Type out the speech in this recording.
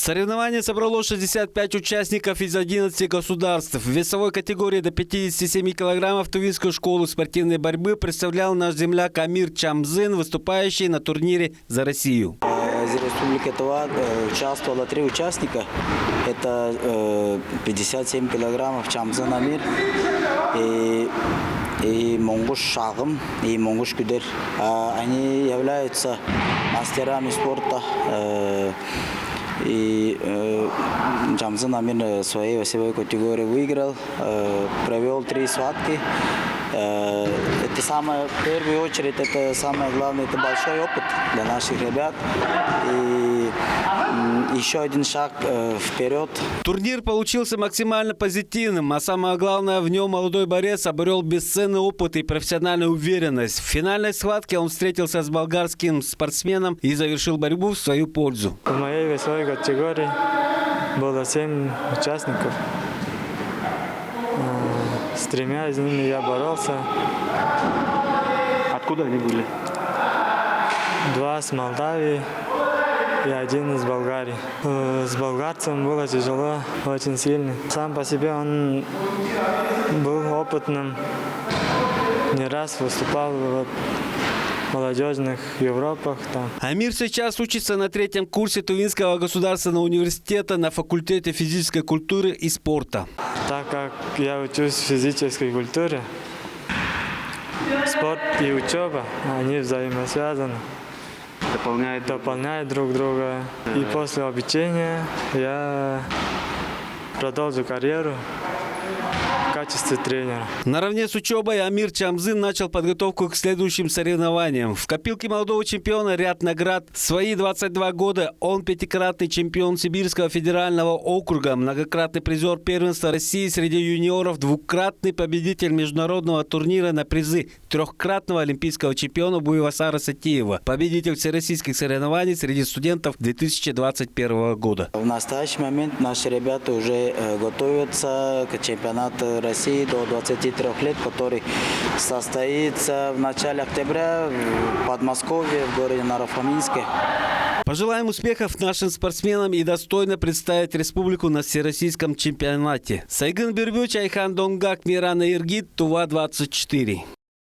Соревнование собрало 65 участников из 11 государств. В весовой категории до 57 килограммов Тувинскую школу спортивной борьбы представлял наш земляк Амир Чамзын, выступающий на турнире за Россию. Из Республики Тува участвовало 3 участника. Это 57 килограммов Чамзын Амир и Монгуш Шагым и Монгуш Кюдер. Они являются мастерами спорта. И Чамзын Амир своей весовой категории выиграл, провел 3 схватки. Это в первую очередь, это самое главное, это большой опыт для наших ребят. И еще один шаг вперед. Турнир получился максимально позитивным, а самое главное, в нем молодой борец обрел бесценный опыт и профессиональную уверенность. В финальной схватке он встретился с болгарским спортсменом и завершил борьбу в свою пользу. В моей весовой категории было 7 участников. С 3 из них я боролся. Откуда они были? 2 с Молдавии и 1 из Болгарии. С болгарцем было тяжело, очень сильно. Сам по себе он был опытным. Не раз выступал в молодежных Европах. Амир сейчас учится на 3-м курсе Тувинского государственного университета на факультете физической культуры и спорта. Так как я учусь в физической культуре, спорт и учеба, они взаимосвязаны, дополняют друг друга. И после обучения я продолжу карьеру в качестве тренера. Наравне с учебой Амир Чамзын начал подготовку к следующим соревнованиям. В копилке молодого чемпиона ряд наград. В свои 22 года он 5-кратный чемпион Сибирского федерального округа, многократный призер первенства России среди юниоров, 2-кратный победитель международного турнира на призы, 3-кратного олимпийского чемпиона Буйвасара Сатиева, победитель всероссийских соревнований среди студентов 2021 года. В настоящий момент наши ребята уже готовятся к чемпионату России до 23 лет, который состоится в начале октября в Подмосковье, в городе Наро-Фоминске. Пожелаем успехов нашим спортсменам и достойно представить республику на всероссийском чемпионате. Сайгын Бирбюч, Айхан Донгак, Мирана Иргит, Тува 24.